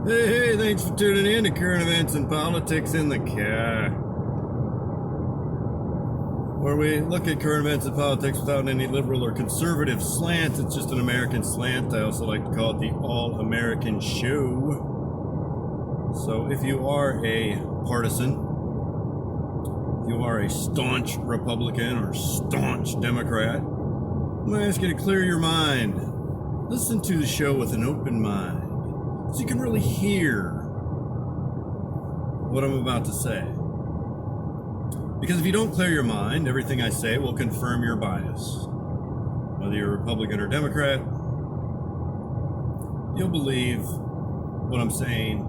Hey, thanks for tuning in to Current Events and Politics in the Car, where we look at current events and politics without any liberal or conservative slant. It's just an American slant. I also like to call it the All-American Show. So if you are a partisan, if you are a staunch Republican or staunch Democrat, I'm going to ask you to clear your mind. Listen to the show with an open mind, so you can really hear what I'm about to say. Because if you don't clear your mind, everything I say will confirm your bias. Whether you're Republican or Democrat, you'll believe what I'm saying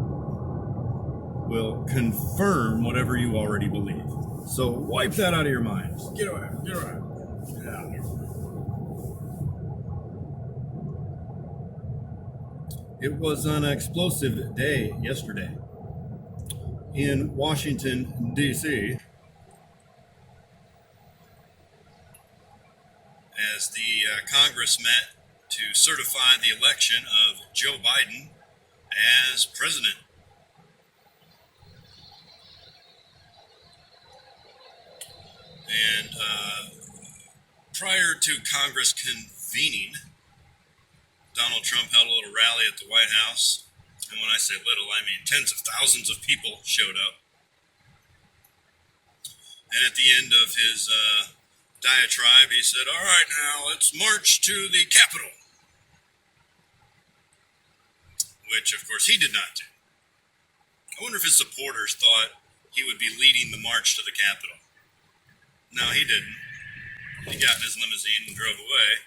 will confirm whatever you already believe. So wipe that out of your minds. Get away. Get away. Get out of here. It was an explosive day yesterday in Washington, D.C., as the Congress met to certify the election of Joe Biden as president. And prior to Congress convening, Donald Trump held a little rally at the White House. And when I say little, I mean tens of thousands of people showed up. And at the end of his diatribe, he said, "All right, now let's march to the Capitol." Which, of course, he did not do. I wonder if his supporters thought he would be leading the march to the Capitol. No, he didn't. He got in his limousine and drove away,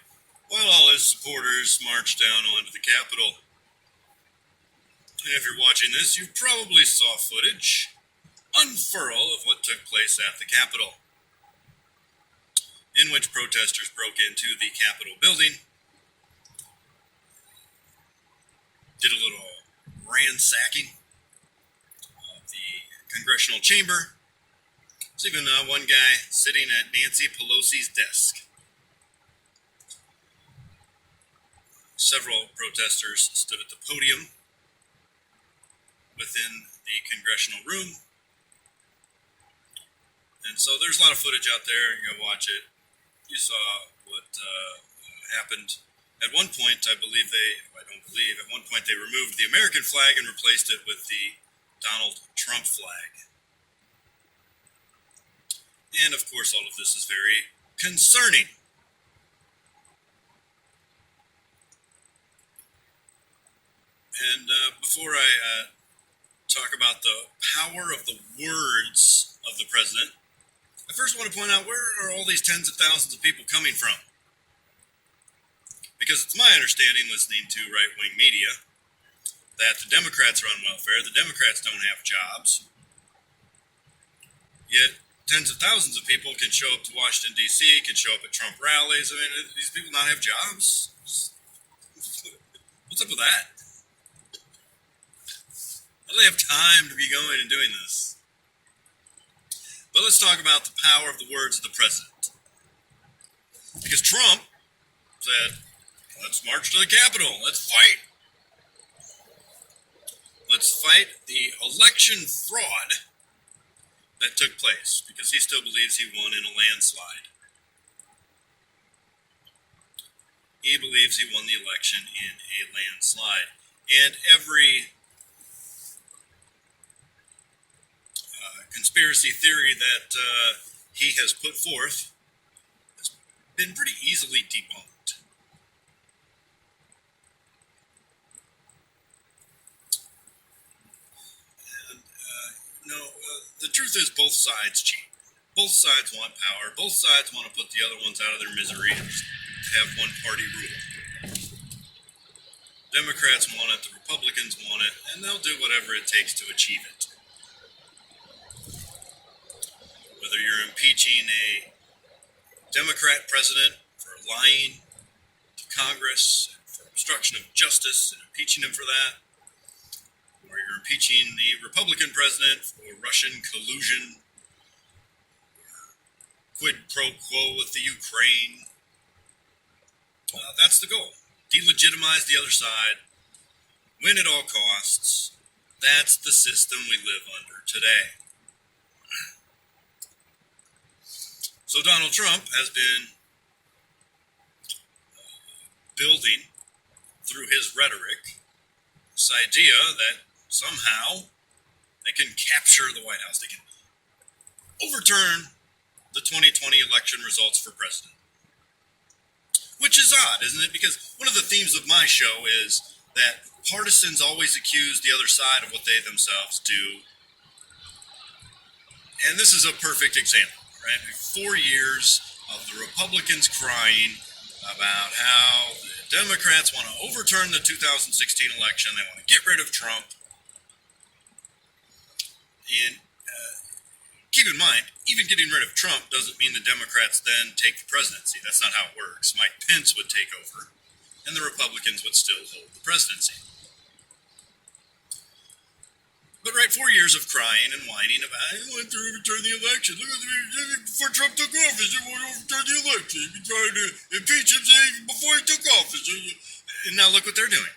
while all his supporters marched down onto the Capitol. And if you're watching this, you probably saw footage, unfurl, of what took place at the Capitol, in which protesters broke into the Capitol building, did a little ransacking of the congressional chamber. There's even one guy sitting at Nancy Pelosi's desk. Several protesters stood at the podium within the congressional room. And so there's a lot of footage out there. You go watch it. You saw what happened. At one point, at one point they removed the American flag and replaced it with the Donald Trump flag. And of course, all of this is very concerning. And before I talk about the power of the words of the president, I first want to point out, where are all these tens of thousands of people coming from? Because it's my understanding, listening to right-wing media, that the Democrats are on welfare, the Democrats don't have jobs, yet tens of thousands of people can show up to Washington, D.C., can show up at Trump rallies. I mean, these people not have jobs? What's up with that? How do they have time to be going and doing this? But let's talk about the power of the words of the president. Because Trump said, "Let's march to the Capitol. Let's fight. Let's fight the election fraud that took place," because he still believes he won in a landslide. He believes he won the election in a landslide. And every conspiracy theory that he has put forth has been pretty easily debunked. And, the truth is, both sides cheat. Both sides want power. Both sides want to put the other ones out of their misery and just have one party rule. Democrats want it, the Republicans want it, and they'll do whatever it takes to achieve it. Whether you're impeaching a Democrat president for lying to Congress, and for obstruction of justice, and impeaching him for that, or you're impeaching the Republican president for Russian collusion, quid pro quo with the Ukraine, that's the goal. Delegitimize the other side, win at all costs, That's the system we live under today. So Donald Trump has been building through his rhetoric this idea that somehow they can capture the White House. They can overturn the 2020 election results for president. Which is odd, isn't it? Because one of the themes of my show is that partisans always accuse the other side of what they themselves do. And this is a perfect example, right? 4 years of the Republicans crying about how the Democrats want to overturn the 2016 election. They want to get rid of Trump. And keep in mind, even getting rid of Trump doesn't mean the Democrats then take the presidency. That's not how it works. Mike Pence would take over, and the Republicans would still hold the presidency. But 4 years of crying and whining about, I want to overturn the election. Before Trump took office, they want to overturn the election. They've been trying to impeach him before he took office. And now look what they're doing.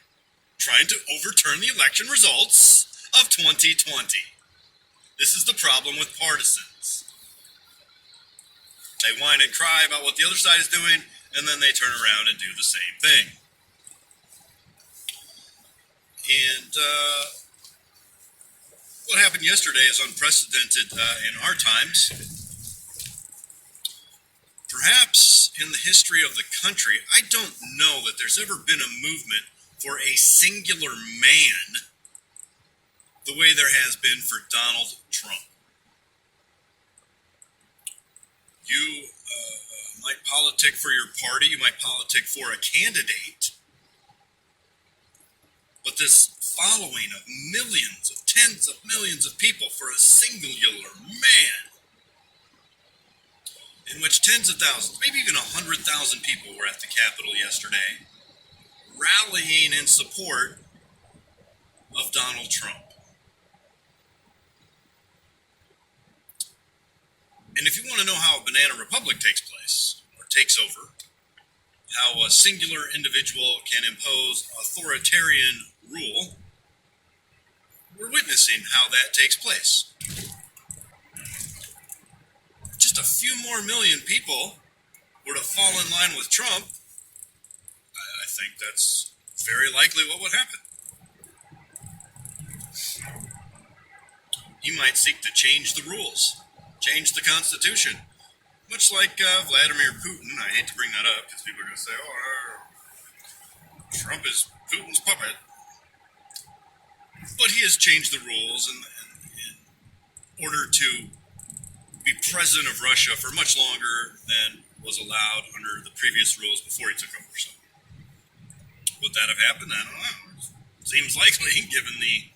Trying to overturn the election results of 2020. This is the problem with partisans. They whine and cry about what the other side is doing, and then they turn around and do the same thing. And what happened yesterday is unprecedented in our times. Perhaps in the history of the country, I don't know that there's ever been a movement for a singular man the way there has been for Donald Trump. You might politic for your party, you might politic for a candidate, but this following of millions, of tens of millions of people for a singular man, in which tens of thousands, maybe even 100,000 people were at the Capitol yesterday, rallying in support of Donald Trump. And if you want to know how a banana republic takes place, or takes over, how a singular individual can impose authoritarian rule, we're witnessing how that takes place. Just a few more million people were to fall in line with Trump, I think that's very likely what would happen. He might seek to change the rules, change the Constitution, much like Vladimir Putin. I hate to bring that up because people are going to say, Trump is Putin's puppet. But he has changed the rules in order to be president of Russia for much longer than was allowed under the previous rules before he took over. So, would that have happened? I don't know. It seems likely, given the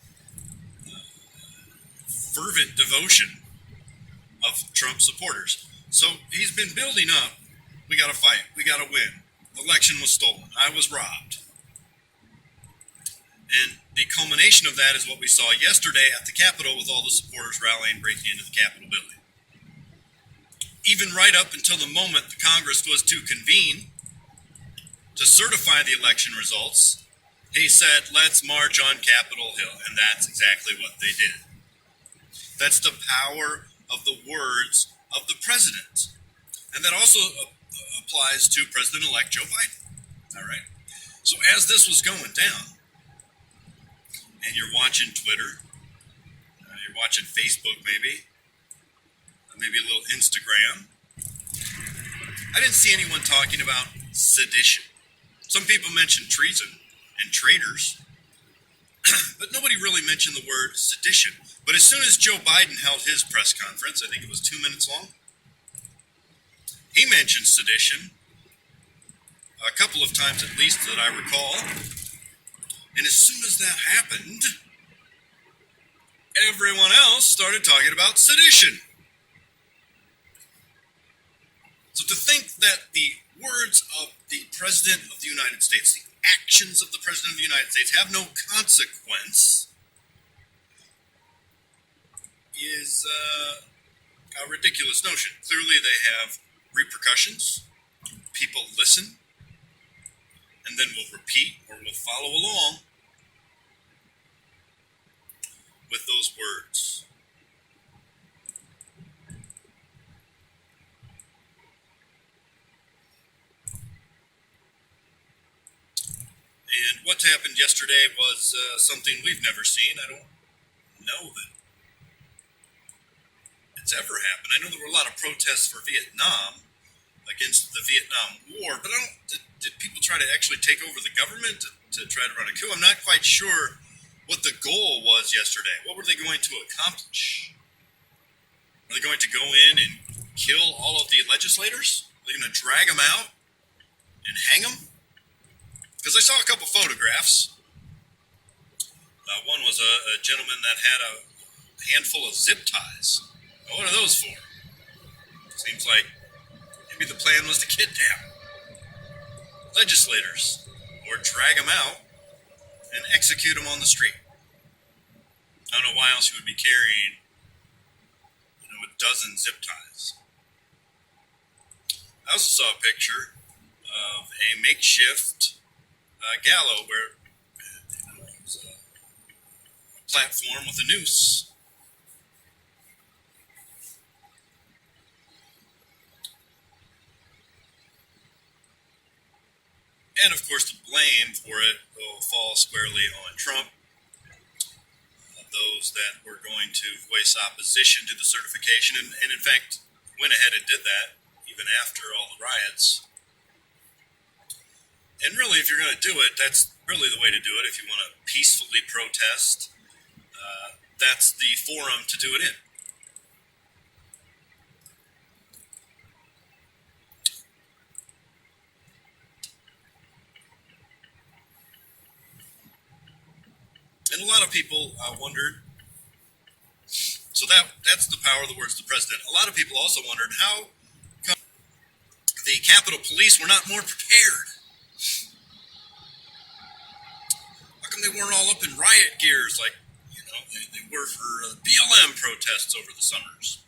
fervent devotion of Trump supporters. So he's been building up. We got to fight. We got to win. The election was stolen. I was robbed. And the culmination of that is what we saw yesterday at the Capitol with all the supporters rallying, breaking into the Capitol building. Even right up until the moment the Congress was to convene to certify the election results, he said, let's march on Capitol Hill. And that's exactly what they did. That's the power of the words of the president. And that also applies to President-elect Joe Biden. All right. So as this was going down, and you're watching Twitter, you're watching Facebook maybe a little Instagram, I didn't see anyone talking about sedition. Some people mentioned treason and traitors, but nobody really mentioned the word sedition. But as soon as Joe Biden held his press conference, I think it was 2 minutes long, he mentioned sedition a couple of times at least that I recall. And as soon as that happened, everyone else started talking about sedition. So to think that the words of the President of the United States, the actions of the President of the United States have no consequence is a ridiculous notion. Clearly they have repercussions. People listen and then will repeat or will follow along. with those words. And what happened yesterday was something we've never seen. I don't know that it's ever happened. I know there were a lot of protests for Vietnam, against the Vietnam War, but I don't. Did people try to actually take over the government to try to run a coup? I'm not quite sure what the goal was yesterday. What were they going to accomplish? Are they going to go in and kill all of the legislators? Are they going to drag them out and hang them? Because I saw a couple photographs. One was a gentleman that had a handful of zip ties. Now, what are those for? Seems like maybe the plan was to kidnap legislators or drag them out and execute them on the street. I don't know why else you would be carrying, a dozen zip ties. I also saw a picture of a makeshift gallows where it was a platform with a noose. And of course, the blame for it will fall squarely on Trump. Those that were going to voice opposition to the certification, and in fact, went ahead and did that even after all the riots. And really, if you're going to do it, that's really the way to do it. If you want to peacefully protest, that's the forum to do it in. And a lot of people wondered, so that's the power of the words of the president. A lot of people also wondered how come the Capitol Police were not more prepared. How come they weren't all up in riot gears like, they were for BLM protests over the summers?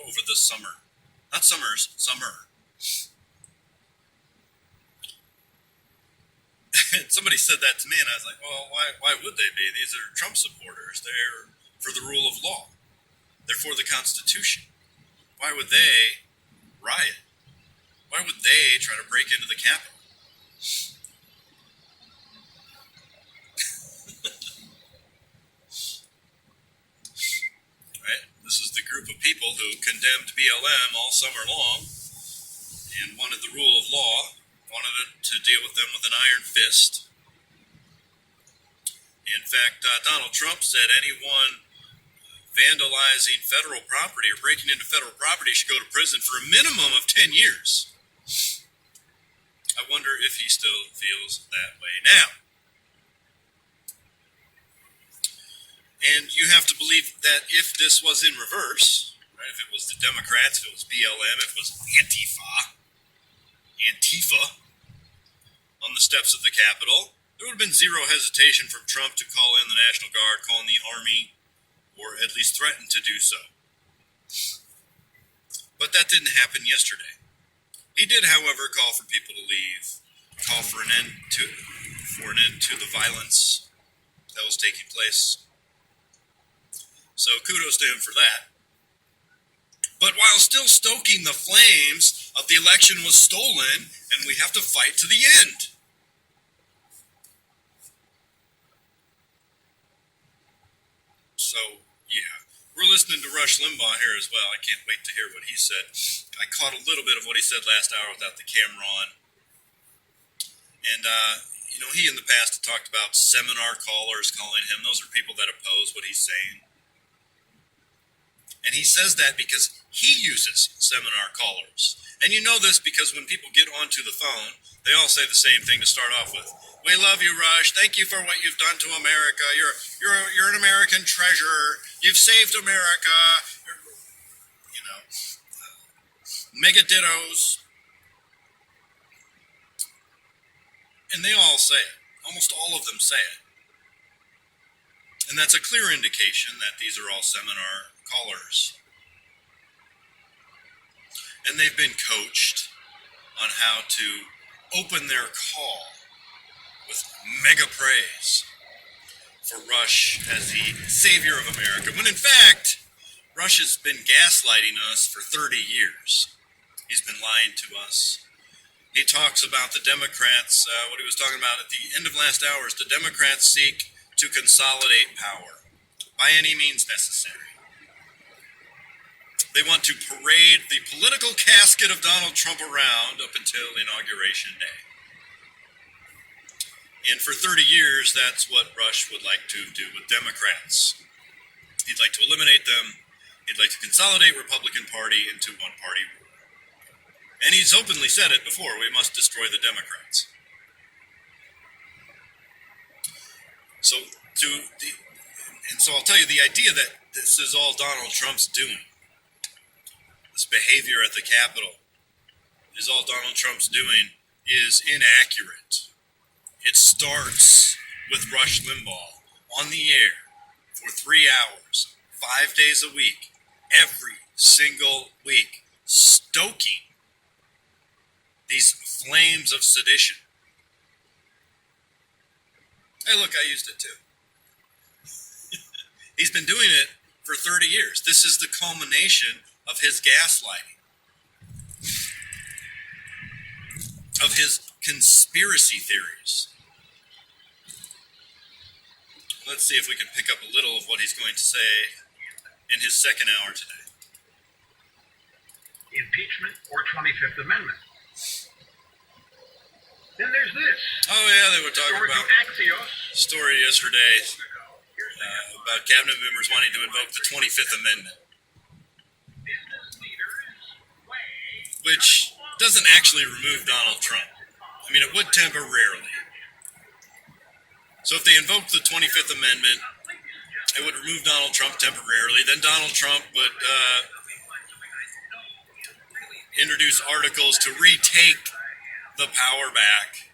Over the summer. Not summers, summer. And somebody said that to me, and I was like, well, why would they be? These are Trump supporters. They're for the rule of law. They're for the Constitution. Why would they riot? Why would they try to break into the Capitol? Right? This is the group of people who condemned BLM all summer long and wanted the rule of law, wanted it to deal with them with an iron fist. In fact, Donald Trump said anyone vandalizing federal property or breaking into federal property should go to prison for a minimum of 10 years. I wonder if he still feels that way now. And you have to believe that if this was in reverse, right, if it was the Democrats, if it was BLM, if it was Antifa on the steps of the Capitol, there would have been zero hesitation from Trump to call in the National Guard, call in the Army, or at least threaten to do so. But that didn't happen yesterday. He did, however, call for people to leave, call for an end to the violence that was taking place. So kudos to him for that. But while still stoking the flames of the election was stolen, and we have to fight to the end. So, yeah, we're listening to Rush Limbaugh here as well. I can't wait to hear what he said. I caught a little bit of what he said last hour without the camera on. And, he in the past had talked about seminar callers calling him. Those are people that oppose what he's saying. And he says that because he uses seminar callers. And you know this because when people get onto the phone, they all say the same thing to start off with. We love you, Rush. Thank you for what you've done to America. You're an American treasure. You've saved America. Mega dittos. And they all say it. Almost all of them say it. And that's a clear indication that these are all seminar callers. And they've been coached on how to open their call with mega praise. for Rush as the savior of America, when in fact, Rush has been gaslighting us for 30 years. He's been lying to us. He talks about the Democrats, what he was talking about at the end of last hour is the Democrats seek to consolidate power by any means necessary. They want to parade the political casket of Donald Trump around up until Inauguration Day. And for 30 years, that's what Rush would like to do with Democrats. He'd like to eliminate them. He'd like to consolidate Republican Party into one-party rule. And he's openly said it before, we must destroy the Democrats. So I'll tell you, the idea that this is all Donald Trump's doing, this behavior at the Capitol is all Donald Trump's doing, is inaccurate. It starts with Rush Limbaugh on the air for 3 hours, 5 days a week, every single week, stoking these flames of sedition. Hey, look, I used it too. He's been doing it for 30 years. This is the culmination of his gaslighting, of his conspiracy theories. Let's see if we can pick up a little of what he's going to say in his second hour today. Impeachment or 25th Amendment. Then there's this. Oh, yeah, they were talking about Axios. Story yesterday about cabinet members wanting to invoke the 25th Amendment, which doesn't actually remove Donald Trump. I mean, it would temporarily. So if they invoke the 25th Amendment, it would remove Donald Trump temporarily. Then Donald Trump would introduce articles to retake the power back.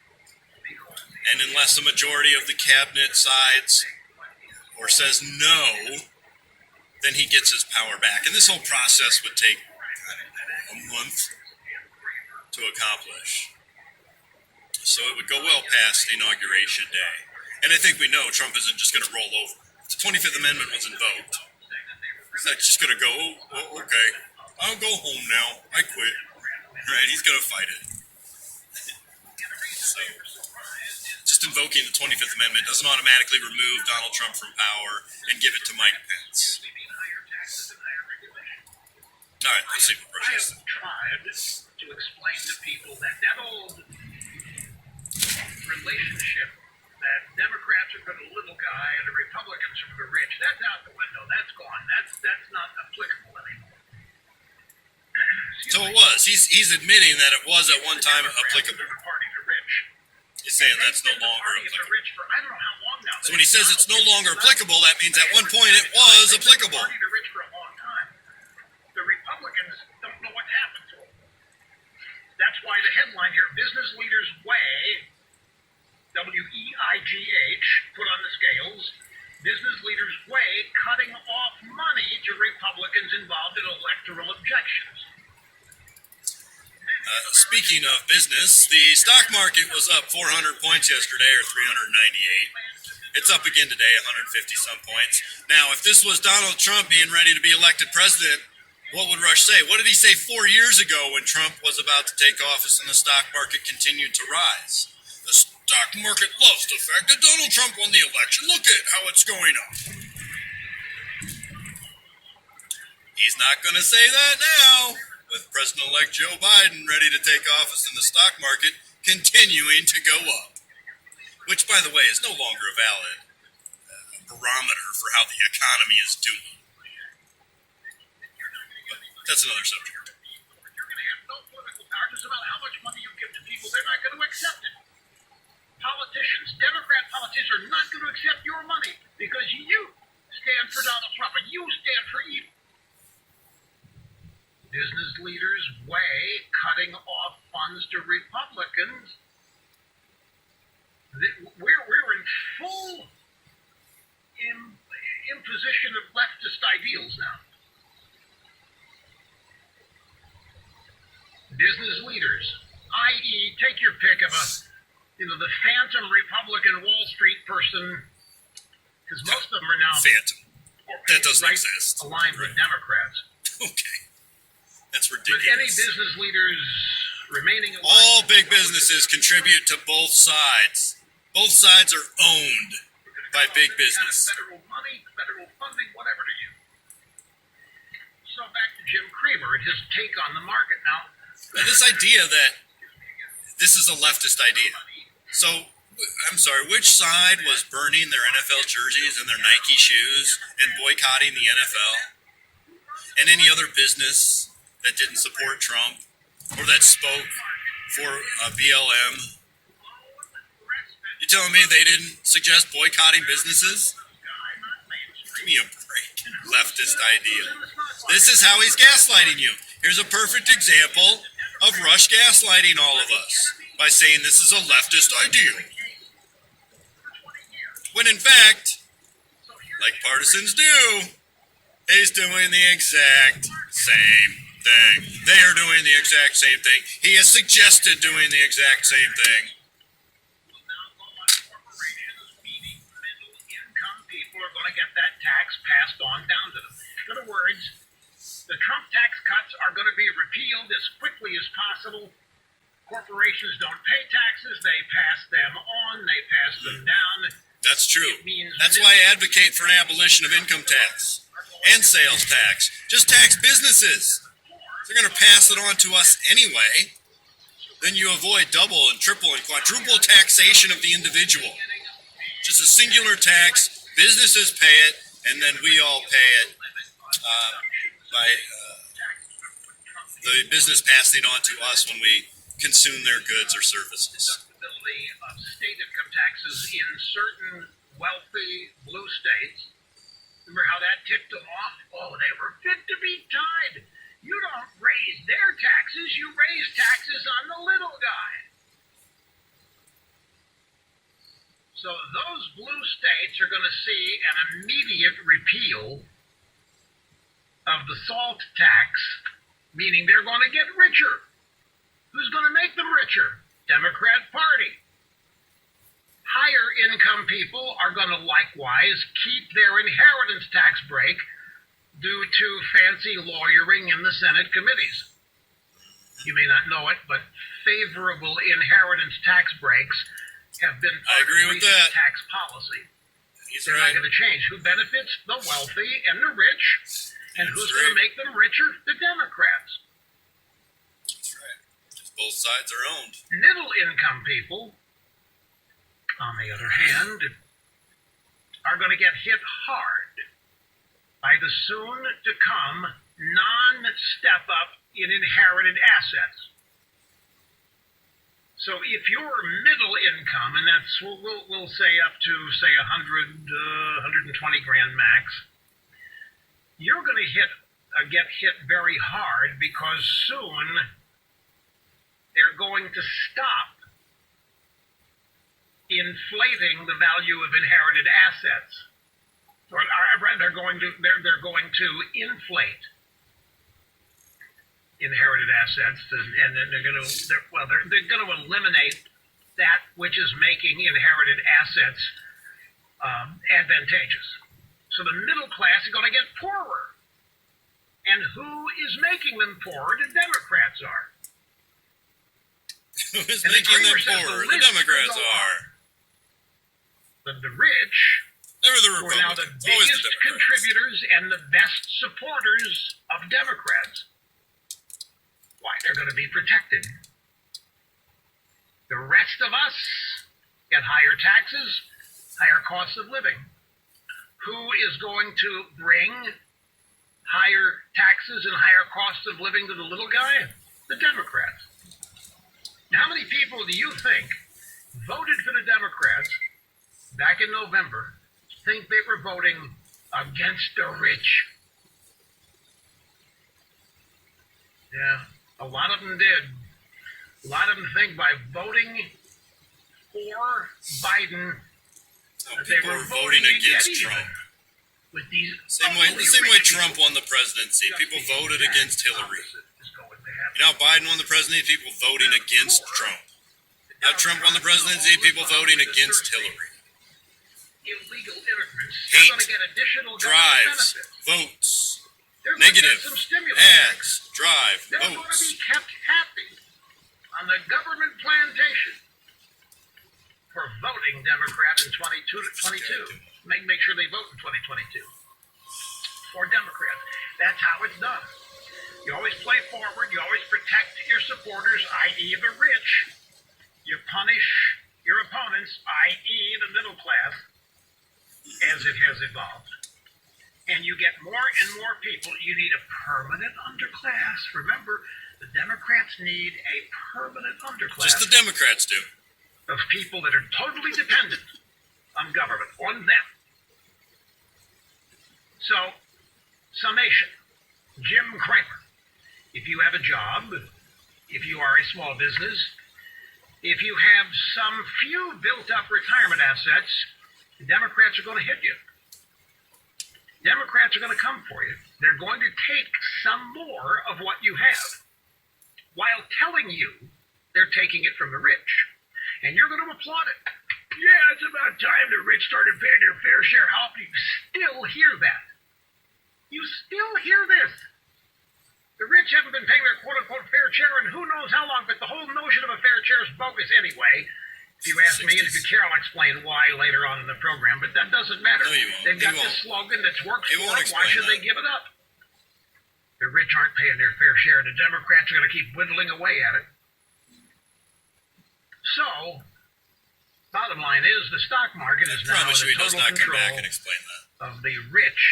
And unless a majority of the cabinet sides or says no, then he gets his power back. And this whole process would take a month to accomplish. So it would go well past Inauguration Day. And I think we know Trump isn't just going to roll over. If the 25th Amendment was invoked, he's not just going to go, oh, okay, I'll go home now. I quit. Right? He's going to fight it. So, just invoking the 25th Amendment doesn't automatically remove Donald Trump from power and give it to Mike Pence. All right, let's see what Rush has. I have tried to explain to people that old relationship that Democrats are for the little guy and the Republicans are for the rich, that's out the window. That's gone. That's not applicable anymore. So it was. He's admitting that it was at one time applicable. He's saying that's no longer applicable. I don't know how long now. So when he says it's no longer applicable, that means at one point it was applicable. The Republicans don't know what happened to them. That's why the headline here, Business Leaders Weigh, W-E-I-G-H, put on the scales, business leaders weigh cutting off money to Republicans involved in electoral objections. Speaking of business, the stock market was up 400 points yesterday, or 398. It's up again today, 150 some points. Now, if this was Donald Trump being ready to be elected president, what would Rush say? What did he say 4 years ago when Trump was about to take office and the stock market continued to rise? The stock market loves the fact that Donald Trump won the election. Look at how it's going up. He's not going to say that now, with President-elect Joe Biden ready to take office and the stock market continuing to go up, which, by the way, is no longer a valid barometer for how the economy is doing. But that's another subject. You're going to have no political power. Just about how much money you give to people, they're not going to accept it. Politicians, Democrat politicians, are not going to accept your money because you stand for Donald Trump and you stand for evil. Business leaders weigh cutting off funds to Republicans. We're in full imposition of leftist ideals now. Business leaders, i.e., take your pick of the phantom Republican Wall Street person Because most of them are now Phantom. That doesn't exist. aligned with Democrats. Okay. That's With ridiculous. any business leaders remaining aligned. All big businesses contribute to both sides. Both sides are owned by big business. Federal money, federal funding, whatever to you. So back to Jim Cramer and his take on the market. Now, This idea that this is a leftist idea. So, I'm sorry, which side was burning their NFL jerseys and their Nike shoes and boycotting the NFL? And any other business that didn't support Trump or that spoke for BLM? You telling me they didn't suggest boycotting businesses? Give me a break. Leftist idea. This is how he's gaslighting you. Here's a perfect example of Rush gaslighting all of us by saying this is a leftist idea. When in fact, like partisans do, he's doing the exact same thing. They are doing the exact same thing. He has suggested doing the exact same thing. People are going to get that tax passed on down to them. In other words, the Trump tax cuts are going to be repealed as quickly as possible. Corporations don't pay taxes, they pass them on, they pass them down. That's true. That's why I advocate for an abolition of income tax and sales tax. Just tax businesses. They're going to pass it on to us anyway. Then you avoid double and triple and quadruple taxation of the individual. Just a singular tax, businesses pay it, and then we all pay it by the business passing it on to us when we consume their goods or services. Deductibility of state income taxes in certain wealthy blue states. Remember how that ticked them off? Oh, they were fit to be tied. You don't raise their taxes, you raise taxes on the little guy. So those blue states are going to see an immediate repeal of the SALT tax, meaning they're going to get richer. Who's going to make them richer? Democrat Party. Higher income people are going to likewise keep their inheritance tax break due to fancy lawyering in the Senate committees. You may not know it, but favorable inheritance tax breaks have been I agree with that. tax policy. He's They're right. not going to change. Who benefits? The wealthy and the rich. And That's who's right. going to make them richer? The Democrats. That's right. Just both sides are owned. Middle income people, on the other hand, are going to get hit hard by the soon to come non-step up in inherited assets. So if you're middle income, and that's we'll say up to say 100, 120 grand max, you're going to get hit very hard because soon they're going to stop inflating the value of inherited assets, or they're going to inflate inherited assets, and then they're going to eliminate that which is making inherited assets advantageous. So the middle class is going to get poorer. And who is making them poorer? The Democrats are. Who is And making them Kramer says poorer? the The list Democrats will go are. The rich, Never the who are now the Republicans. Always the biggest Democrats. contributors and the best supporters of Democrats. Why, they're going to be protected. The rest of us get higher taxes, higher costs of living. Who is going to bring higher taxes and higher costs of living to the little guy? The Democrats. Now, how many people do you think voted for the Democrats back in November think they were voting against the rich? Yeah, a lot of them did. A lot of them think by voting for Biden, they People were were voting against even Trump. with these The same way Trump won the presidency. People voted against Hillary. You know, Biden won the presidency, people voting against Trump. Now Trump won the presidency, people voting against Hillary. illegal immigrants, Hate they're going to get additional government drives benefits. votes. They're going to Negative get some stimulus ads checks. drive They're going to votes. be kept happy on the government plantation for voting Democrat in 22. Make sure they vote in 2022 for Democrats. That's how it's done. You always play forward. You always protect your supporters, i.e. the rich. You punish your opponents, i.e. the middle class, as it has evolved. And you get more and more people. You need a permanent underclass. Remember, the Democrats need a permanent underclass. Just the Democrats do. Of people that are totally dependent on government, on them. So, summation. Jim Cramer. If you have a job, if you are a small business, if you have some few built-up retirement assets, the Democrats are going to hit you. Democrats are going to come for you. They're going to take some more of what you have while telling you they're taking it from the rich. And you're going to applaud it. Yeah, it's about time the rich started paying their fair share. How do you still hear that? You still hear this. The rich haven't been paying their quote-unquote fair share in who knows how long, but the whole notion of a fair share is bogus anyway. If you ask me, and if you care, I'll explain why later on in the program, but that doesn't matter. No, you won't. They've got this slogan that's worked for them. Why should they give it up? The rich aren't paying their fair share, and the Democrats are going to keep whittling away at it. So, bottom line is, the stock market is now in the total control of the rich.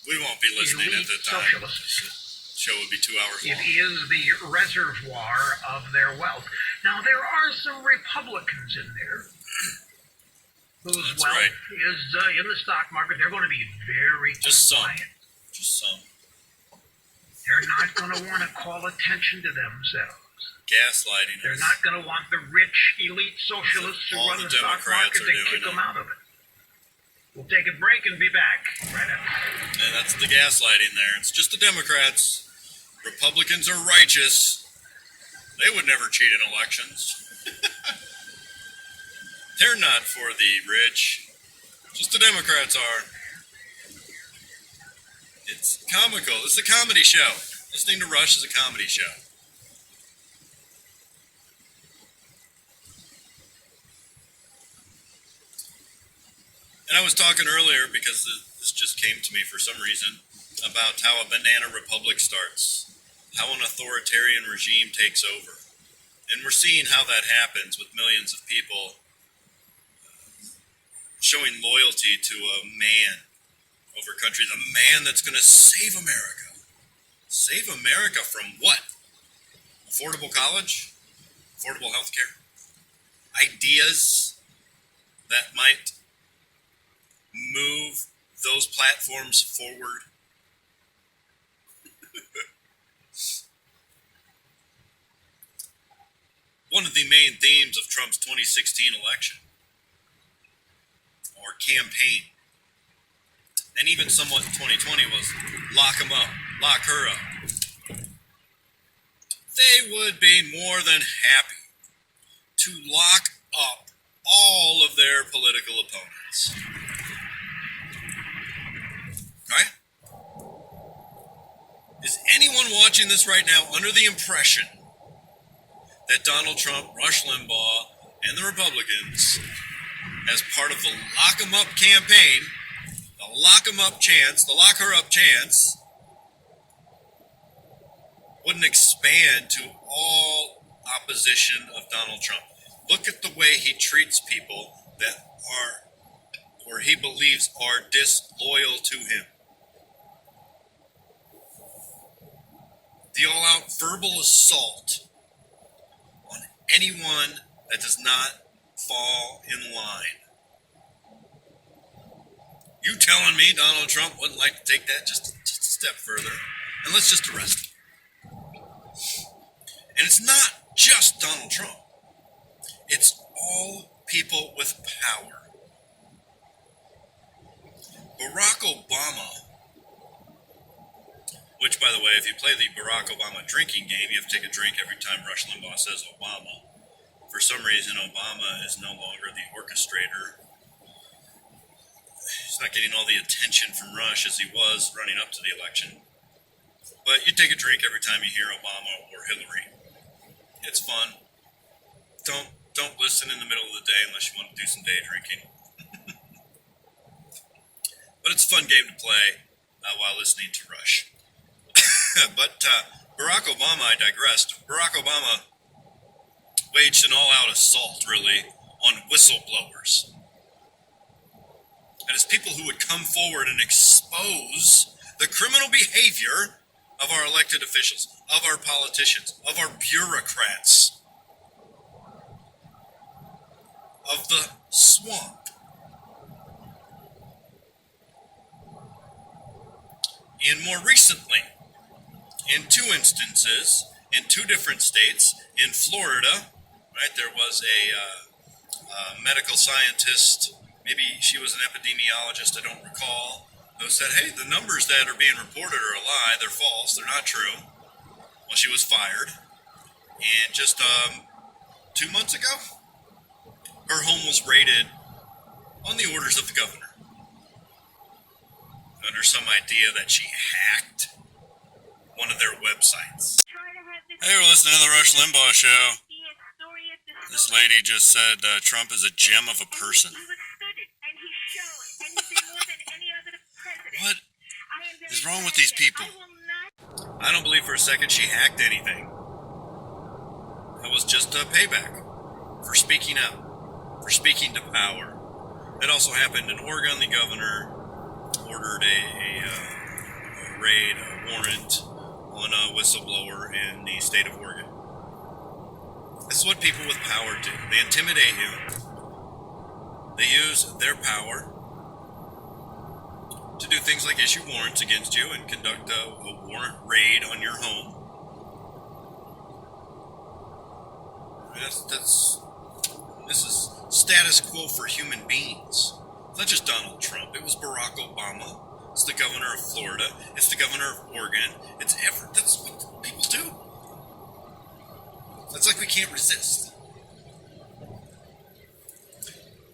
We won't be listening at the time. Socialists. Show would be 2 hours long. It is the reservoir of their wealth. Now, there are some Republicans in there whose wealth is in the stock market. They're going to be very quiet. Just some. They're not going to want to call attention to themselves. Gaslighting. They're not going to want the rich elite socialists who run the stock market to kick them out of it. We'll take a break and be back right after. And that's the gaslighting there. It's just the Democrats. Republicans are righteous. They would never cheat in elections. They're not for the rich. Just the Democrats are. It's comical. It's a comedy show. Listening to Rush is a comedy show. And I was talking earlier, because this just came to me for some reason, about how a banana republic starts, how an authoritarian regime takes over. And we're seeing how that happens with millions of people showing loyalty to a man over countries, a man that's going to save America. Save America from what? Affordable college? Affordable health care? Ideas that might move those platforms forward. One of the main themes of Trump's 2016 election, or campaign, and even somewhat in 2020, was lock him up, lock her up. They would be more than happy to lock up all of their political opponents. Right? Is anyone watching this right now under the impression that Donald Trump, Rush Limbaugh, and the Republicans, as part of the lock 'em up campaign, the lock 'em up chance, the lock her up chance, wouldn't expand to all opposition of Donald Trump? Look at the way he treats people that are, or he believes are, disloyal to him. The all-out verbal assault on anyone that does not fall in line. You telling me Donald Trump wouldn't like to take that just a step further? And let's just arrest him. And it's not just Donald Trump. It's all people with power. Barack Obama, which, by the way, if you play the Barack Obama drinking game, you have to take a drink every time Rush Limbaugh says Obama. For some reason, Obama is no longer the orchestrator not getting all the attention from Rush as he was running up to the election. But you take a drink every time you hear Obama or Hillary. It's fun. Don't listen in the middle of the day unless you want to do some day drinking. But it's a fun game to play while listening to Rush. But Barack Obama, I digressed. Barack Obama waged an all-out assault, really, on whistleblowers. That is, people who would come forward and expose the criminal behavior of our elected officials, of our politicians, of our bureaucrats, of the swamp. And more recently, in two instances, in two different states, in Florida, right, there was a medical scientist, maybe she was an epidemiologist, I don't recall, who said, hey, the numbers that are being reported are a lie, they're false, they're not true. Well, she was fired. And just 2 months ago, her home was raided on the orders of the governor, under some idea that she hacked one of their websites. Hey, we're listening to the Rush Limbaugh show. This lady just said Trump is a gem of a person. What is wrong with these people? I don't believe for a second she hacked anything. That was just a payback for speaking out, for speaking to power. It also happened in Oregon. The governor ordered a raid, a warrant on a whistleblower in the state of Oregon. This is what people with power do. They intimidate you. They use their power to do things like issue warrants against you and conduct a warrant raid on your home. This is status quo for human beings. It's not just Donald Trump. It was Barack Obama. It's the governor of Florida. It's the governor of Oregon. That's what people do. It's like we can't resist.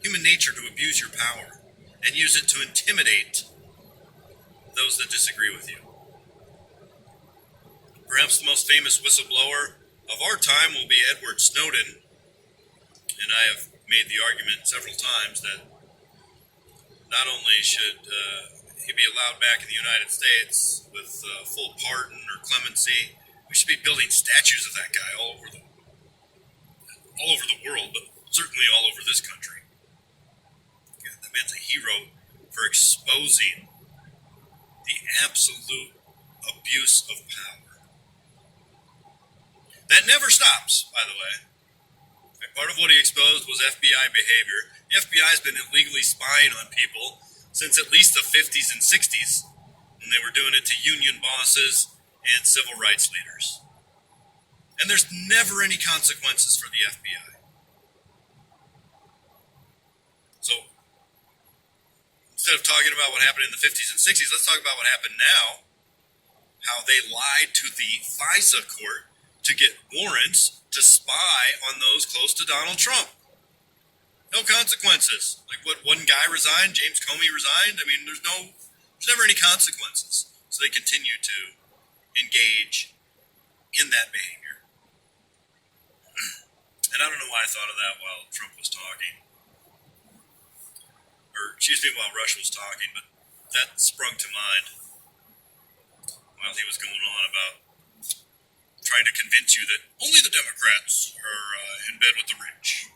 Human nature to abuse your power and use it to intimidate those that disagree with you. Perhaps the most famous whistleblower of our time will be Edward Snowden. And I have made the argument several times that not only should he be allowed back in the United States with full pardon or clemency, we should be building statues of that guy all over the world, but certainly all over this country. God, that man's a hero for exposing the absolute abuse of power. That never stops, by the way. Part of what he exposed was FBI behavior. The FBI has been illegally spying on people since at least the 50s and 60s, when they were doing it to union bosses and civil rights leaders. And there's never any consequences for the FBI. So, instead of talking about what happened in the 50s and 60s, let's talk about what happened now. How they lied to the FISA court to get warrants to spy on those close to Donald Trump. No consequences. Like what one guy resigned, James Comey resigned. I mean, there's never any consequences. So they continue to engage in that behavior. And I don't know why I thought of that while Trump was talking. While Rush was talking, but that sprung to mind while he was going on about trying to convince you that only the Democrats are in bed with the rich.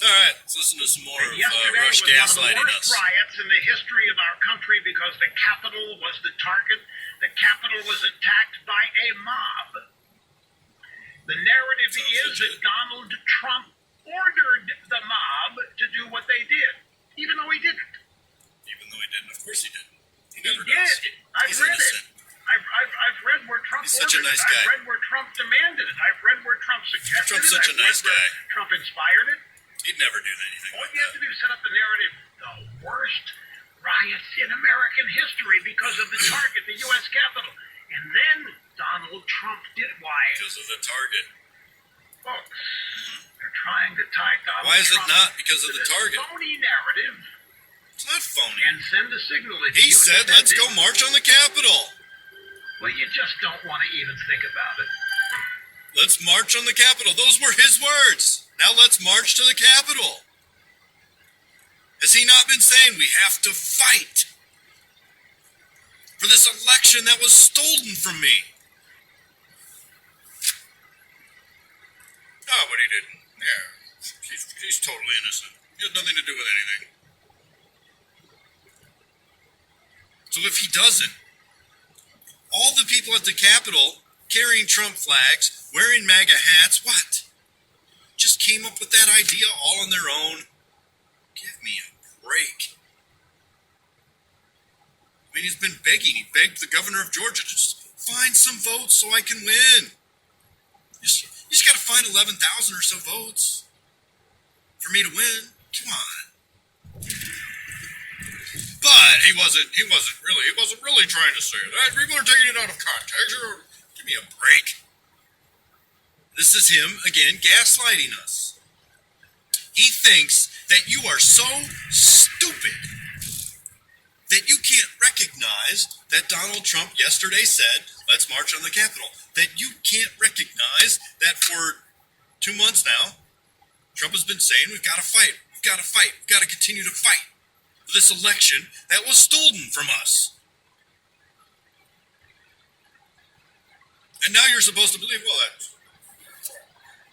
All right, let's listen to some more of Rush gaslighting us. Yesterday was one of the worst riots in the history of our country because the Capitol was the target. The Capitol was attacked by a mob. The narrative is that Donald Trump ordered the mob to do what they did, even though he didn't. Even though he didn't, of course he didn't. He He never did. does. I've read it. I've read where Trump He's such a ordered nice it. guy. I've read where Trump demanded it. I've read where Trump suggested Trump's it. such a nice guy. Trump inspired it. He'd never do anything All like you have that. to do is set up the narrative. The worst riots in American history because of the target, the U.S. Capitol. And then Donald Trump did why? Because of the target. Folks, they're trying to tie Donald Why is it Trump not because of to the this target? phony narrative It's not phony. and send a signal that He you said, defend let's it. go march on the Capitol. Well, you just don't want to even think about it. Let's march on the Capitol. Those were his words. Now let's march to the Capitol. Has he not been saying we have to fight for this election that was stolen from me? Oh, but he didn't. Yeah, he's totally innocent. He has nothing to do with anything. So if he doesn't, all the people at the Capitol carrying Trump flags, wearing MAGA hats, what? Just came up with that idea all on their own? Give me a break. I mean, he's been begging. He begged the governor of Georgia to just find some votes so I can win. You just got to find 11,000 or so votes for me to win. Come on. But he wasn't really trying to say that. People are taking it out of context. Give me a break. This is him, again, gaslighting us. He thinks that you are so stupid that you can't recognize that Donald Trump yesterday said, let's march on the Capitol. That you can't recognize that for 2 months now, Trump has been saying, we've got to fight. We've got to fight. We've got to continue to fight for this election that was stolen from us. And now you're supposed to believe, well,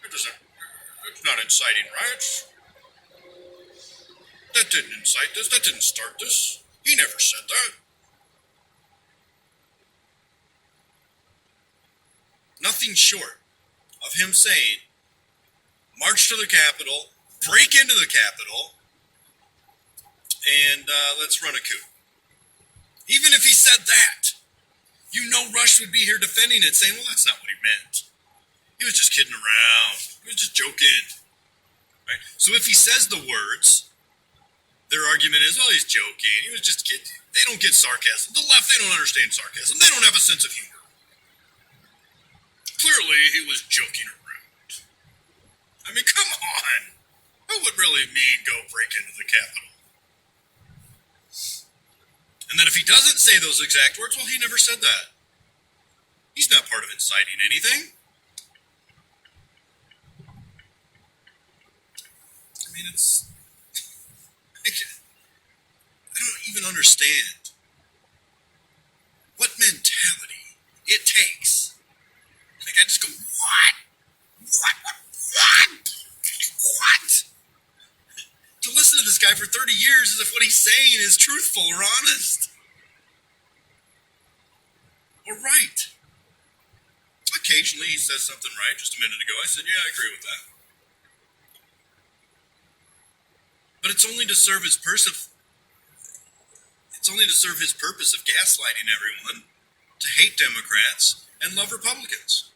that's not inciting riots. That didn't incite this. That didn't start this. He never said that. Nothing short of him saying, march to the Capitol, break into the Capitol, and let's run a coup. Even if he said that, you know Rush would be here defending it, saying, well, that's not what he meant. He was just kidding around. He was just joking. Right? So if he says the words, their argument is, well, he's joking. He was just kidding. They don't get sarcasm. The left, they don't understand sarcasm. They don't have a sense of humor. Clearly, he was joking around. I mean, come on. What would really mean go break into the Capitol? And then if he doesn't say those exact words, well, he never said that. He's not part of inciting anything. I mean, it's... I don't even understand what mentality it takes. Like, I just go, what? What? To listen to this guy for 30 years as if what he's saying is truthful or honest. Or right. Occasionally he says something right. Just a minute ago I said, yeah, I agree with that. But it's only to serve his purpose of gaslighting everyone to hate Democrats and love Republicans.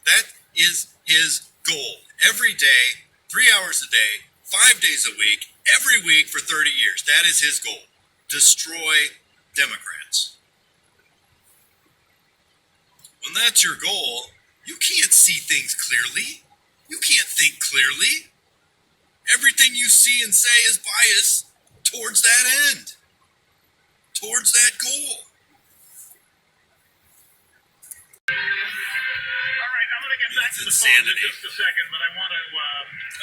That is his goal. Every day, 3 hours a day, 5 days a week, every week for 30 years. That is his goal. Destroy Democrats. When that's your goal, you can't see things clearly. You can't think clearly. Everything you see and say is biased towards that end, towards that goal. All right, I'm going to get back to the phone in just a second, but I want to...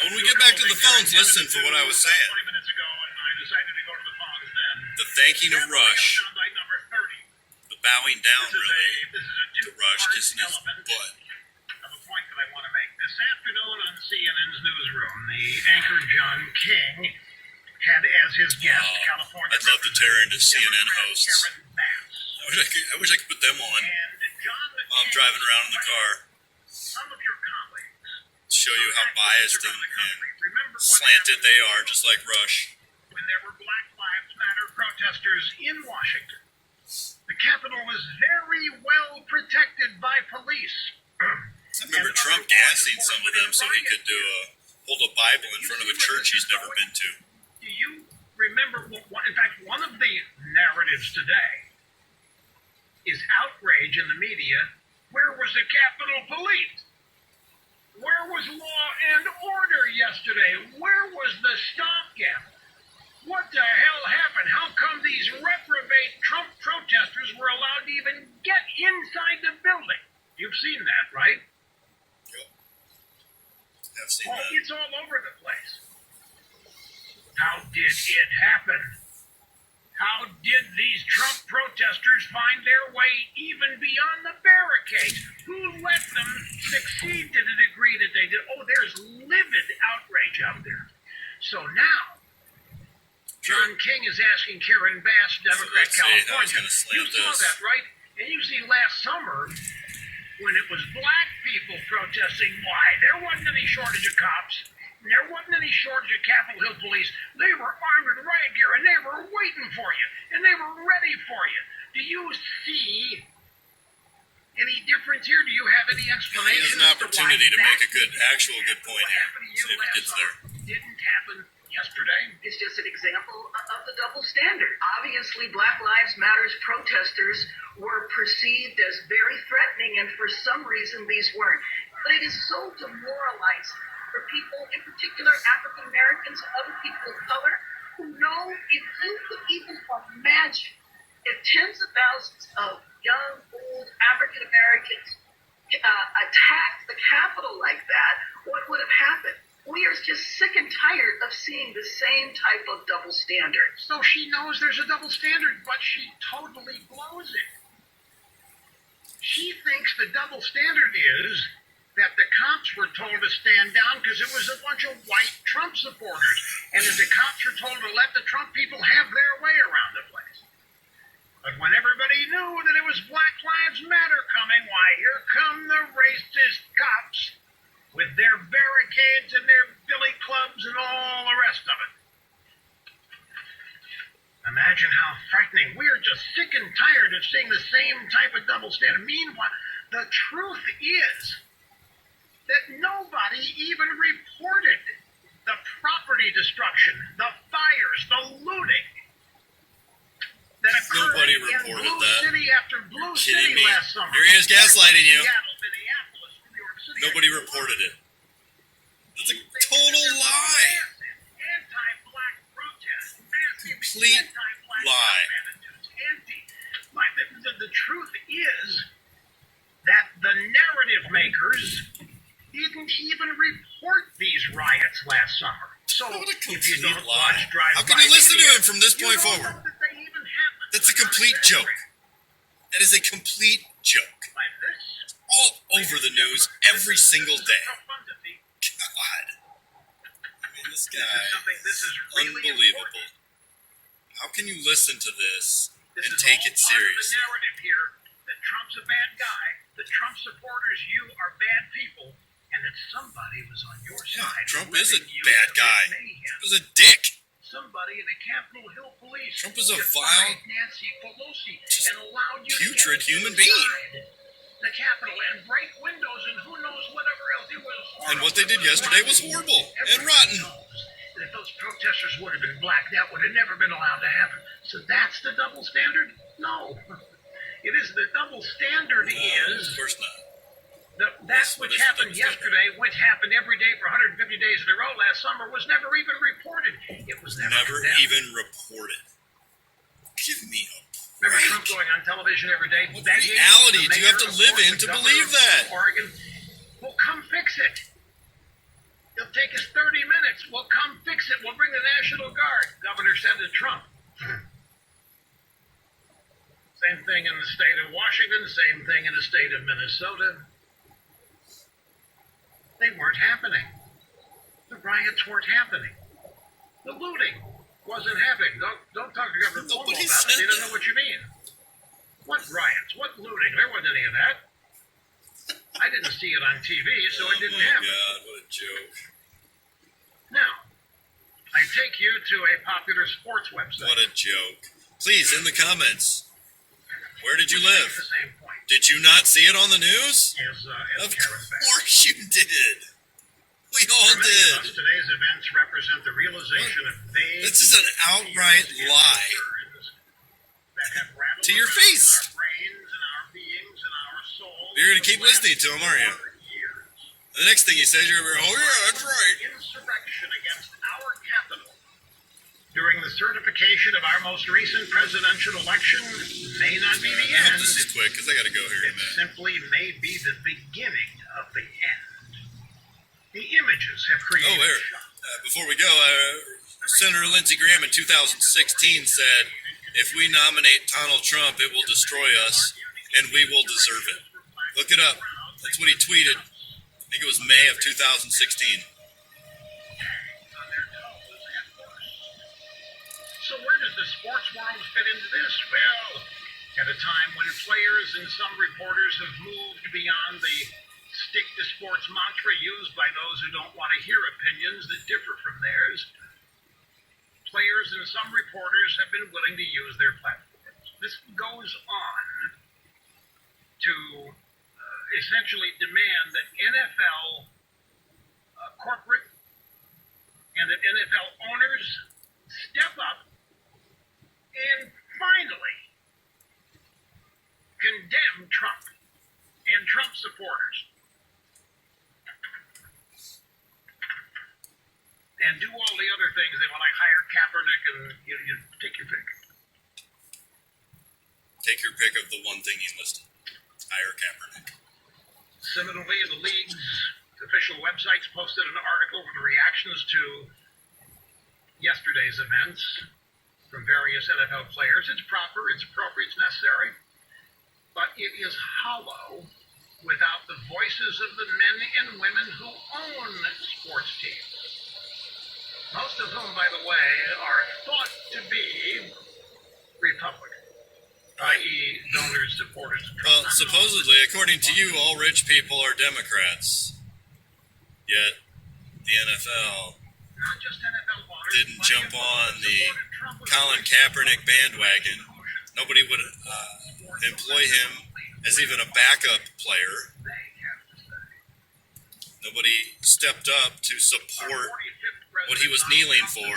when we get back to the phones, listen for what I was saying. 20 minutes ago, and I decided to go to the phones then. The thanking of Rush, Soundbite number 30. the bowing down, This really, is a to Rush kissing his element butt. of a point that I want to make. This afternoon on CNN's newsroom, the anchor John King had as his guest California. I'd love to tear into CNN hosts. Karen Bass. I wish I could put them on. And John While I'm driving around in the car. Some of your colleagues Show you how biased and remember what slanted happened they are, just like Rush. when there were Black Lives Matter protesters in Washington. The Capitol was very well protected by police. I remember Trump gassing some of them so he could hold a Bible in front of a church he's never been to. Do you remember, in fact, one of the narratives today is outrage in the media. Where was the Capitol Police? Where was law and order yesterday? Where was the stopgap? What the hell happened? How come these reprobate Trump protesters were allowed to even get inside the building? You've seen that, right? Yep. I've seen that. It's all over the place. How did it happen? How did these Trump protesters find their way even beyond the barricades? Who let them succeed to the degree that they did? Oh, there's livid outrage out there. So now, John King is asking Karen Bass, Democrat, California. You saw that, right? And you see last summer, when it was black people protesting, why? There wasn't any shortage of cops. There wasn't any shortage of Capitol Hill police. They were armed with riot gear, and they were waiting for you, and they were ready for you. Do you see any difference here? Do you have any explanation? He has an opportunity to make a actual good point here. See if he gets there. Didn't happen yesterday. It's just an example of the double standard. Obviously, Black Lives Matter's protesters were perceived as very threatening, and for some reason these weren't. But it is so demoralizing for people, in particular African Americans and other people of color, who know if you could even imagine if tens of thousands of young, old African Americans attacked the Capitol like that, what would have happened? We are just sick and tired of seeing the same type of double standard. So she knows there's a double standard, but she totally blows it. She thinks the double standard is that the cops were told to stand down because it was a bunch of white Trump supporters, and that the cops were told to let the Trump people have their way around the place. But when everybody knew that it was Black Lives Matter coming, why, here come the racist cops with their barricades and their billy clubs and all the rest of it. Imagine how frightening. We are just sick and tired of seeing the same type of double standard. Meanwhile, the truth is that nobody even reported the property destruction, the fires, the looting that occurred Nobody in reported Blue that. City after Blue City Me. last summer. Here he is gaslighting you. Seattle, Minneapolis, New York City. Nobody reported it. That's a total lie. Anti-black protest. Massive Complete anti-black lie. attitudes. The truth is that the narrative makers didn't even report these riots last summer. So What a if you don't complete lie. watch Drive How can By you listen to Media, him from this you point don't forward? know that they even happened. That's a complete joke. That is a complete joke. By this, All over the news every single day. profundity, God. I mean, this this guy, is something. This is really unbelievable. important. How can you listen to this This and is take all it part of seriously? the narrative here that Trump's a bad guy, that Trump supporters, you are bad people, and that somebody was on your Yeah, side. Trump is a letting you bad commit guy. mayhem. Trump is a dick. Somebody in the Capitol Hill Police Trump is a defied vile, Nancy Pelosi just and allowed you putrid to get human being. inside the Capitol and break windows and who knows whatever else. It was horrible. And what they did yesterday was horrible and Everybody rotten. knows that if those protesters would have been black, that would have never been allowed to happen. So that's the double standard? No. It is the double standard Of is course not. that which happened yesterday, which happened every day for 150 days in a row last summer, was never even reported. It was Never condemned. even reported. Give me a Remember Trump break. going on television every day? What begging reality the do you have to mayor of live in Portland, to governor believe of that? Oregon, well, come fix it. It'll take us 30 minutes. Well, come fix it. We'll bring the National Guard. Governor said to Trump. Same thing in the state of Washington, same thing in the state of Minnesota. They weren't happening. The riots weren't happening. The looting wasn't happening. Don't talk to Governor Cuomo Nobody about it. said He doesn't that. know what you mean. What riots? What looting? There wasn't any of that. I didn't see it on TV, so it didn't Oh my happen. God, what a joke. Now, I take you to a popular sports website. What a joke. Please, in the comments, where did you Which makes live? the same point Did you not see it on the news? as Of Karen Bass. course you did. We all For many of us, did. today's events represent the realization of vague This is an outright lie. that have rattled To your around face. in our brains and our beings and our souls. You're gonna keep listening to 'em, aren't you? for years. The next thing he says, you're going to be, oh yeah, that's right. Insurrection against our capital during the certification of our most recent presidential election may not be the I hope end. this is quick, because I got to go here in a It minute. simply may be the beginning of the end. The images have created Oh, there. shock. Before we go, Senator Lindsey Graham in 2016 said, if we nominate Donald Trump, it will destroy us, and we will deserve it. Look it up. That's what he tweeted. I think it was May of 2016. So where does the sports world fit into this? Well, at a time when players and some reporters have moved beyond the stick to sports mantra used by those who don't want to hear opinions that differ from theirs, players and some reporters have been willing to use their platforms. This goes on to essentially demand that NFL corporate and that NFL owners step up and finally condemn Trump and Trump supporters and do all the other things they want, like hire Kaepernick and you take your pick. Take your pick of the one thing he listed. Hire Kaepernick. Similarly, the league's official websites posted an article with reactions to yesterday's events from various NFL players. It's proper, it's appropriate, it's necessary, but it is hollow without the voices of the men and women who own sports teams. Most of whom, by the way, are thought to be Republican, i.e. donors, supporters of Trump. Well, supposedly, according to you, all rich people are Democrats. Yet, the NFL Not just NFL owners, didn't plenty jump of on those the supported Trump with Colin voices. Kaepernick bandwagon. Nobody would employ him as even a backup player. They have to say. Nobody stepped up to support what he was kneeling for.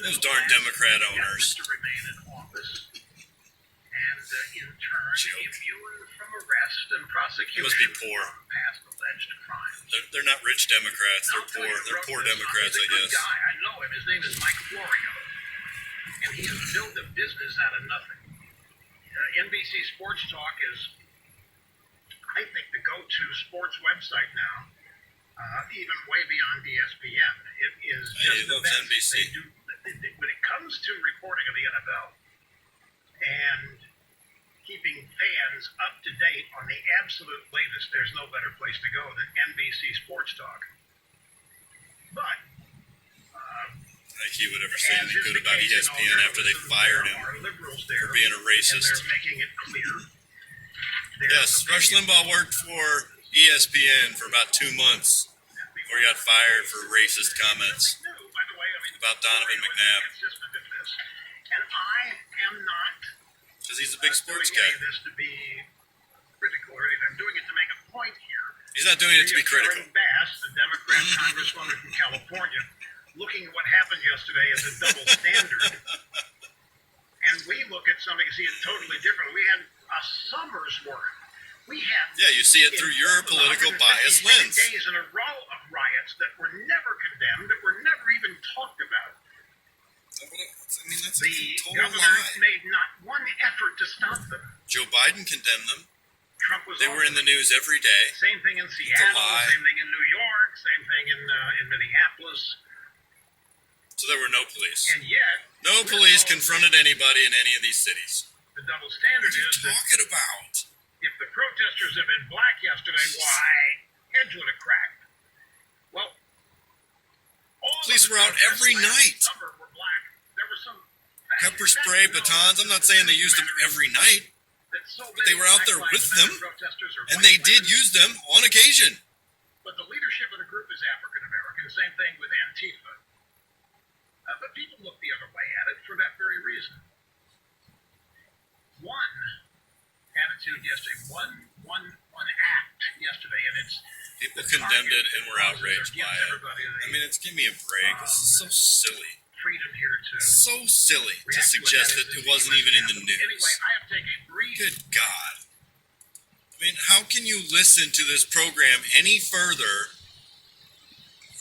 Those darn Democrat owners. To remain in office and in turn Joke. immune from arrest and prosecution He must be poor. for past alleged crimes. They're not rich Democrats. They're poor. They're poor Democrats, I He's a good guess. guy. I know him. His name is Mike Florio. And he has built a business out of nothing. NBC Sports Talk is, I think, the go-to sports website now, even way beyond ESPN. It is Hey, just he the loves best. NBC. When it comes to reporting of the NFL and keeping fans up to date on the absolute latest, there's no better place to go than NBC Sports Talk. But Like he would ever say as anything is good the about case in ESPN all after they journalism, fired there him. are liberals there, for being a racist. and they're making it clear. Yes, Rush Limbaugh worked for ESPN for about 2 months before he got fired for racist comments about Donovan McNabb. And I am not Because he's a big sports doing guy. any of this to be critical or anything. I'm doing it to make a point here. He's not doing it to be critical. Karen Bass, the Democrat congresswoman from California, looking at what happened yesterday as a double standard. And we look at something and see it totally different. We had a summer's worth. We had Yeah, you see it through your political bias lens. days in a row of riots that were never condemned, that were never even talked about. I mean, that's a The total governor lie. made not one effort to stop them. Joe Biden condemned them. Trump was They were in the news every day. Same thing in Seattle, lie. same thing in New York, same thing in Minneapolis. So there were no police. And yet, No police confronted anybody in any of these cities. the double What standard are you is that talking about? if the protesters had been black yesterday, why, heads would have cracked. Well, all Police of the were out protesters every last night. summer were black. There were some Pepper spray, batons. I'm not saying they used them every night, but they were out there with them, and they did use them on occasion. But the leadership of the group is African American. Same thing with Antifa. But people look the other way at it for that very reason. One attitude yesterday, one act yesterday, and it's People condemned it and were outraged by it. I mean, it's give me a break. This is so silly. freedom here to So silly to suggest that it wasn't even in the Anyway, news. I have to take a brief Good God. I I mean, how can you listen to this program any further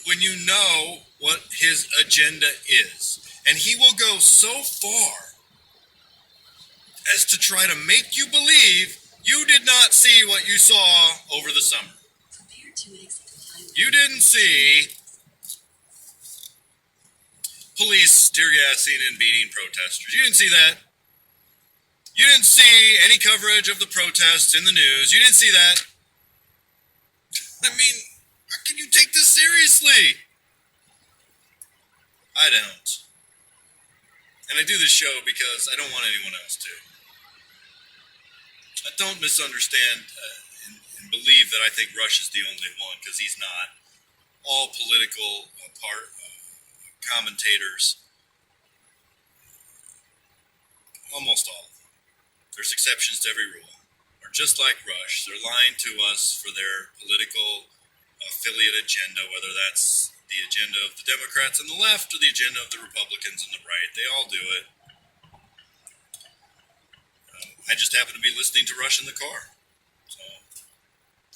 when you know what his agenda is? And he will go so far as to try to make you believe you did not see what you saw over the summer. You didn't see police tear gassing and beating protesters. You didn't see that. You didn't see any coverage of the protests in the news. You didn't see that. I mean, how can you take this seriously? I don't. And I do this show because I don't want anyone else to. Don't misunderstand and believe that I think Rush is the only one, because he's not. All political commentators, almost all of them, there's exceptions to every rule, are just like Rush. They're lying to us for their political affiliate agenda, whether that's the agenda of the Democrats on the left or the agenda of the Republicans on the right. They all do it. I just happen to be listening to Rush in the car. So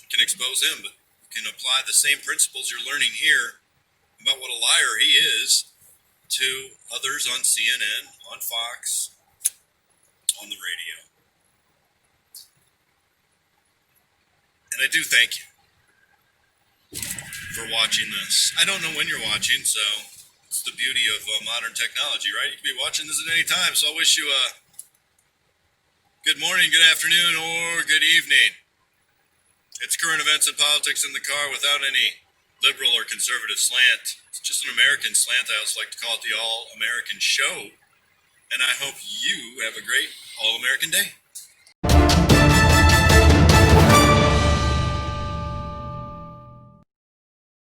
you can expose him, but you can apply the same principles you're learning here about what a liar he is to others on CNN, on Fox, on the radio. And I do thank you for watching this. I don't know when you're watching, so it's the beauty of modern technology, right? You can be watching this at any time, so I wish you a good morning, good afternoon, or good evening. It's current events and politics in the car without any liberal or conservative slant. It's just an American slant. I also like to call it the All-American Show. And I hope you have a great All-American Day.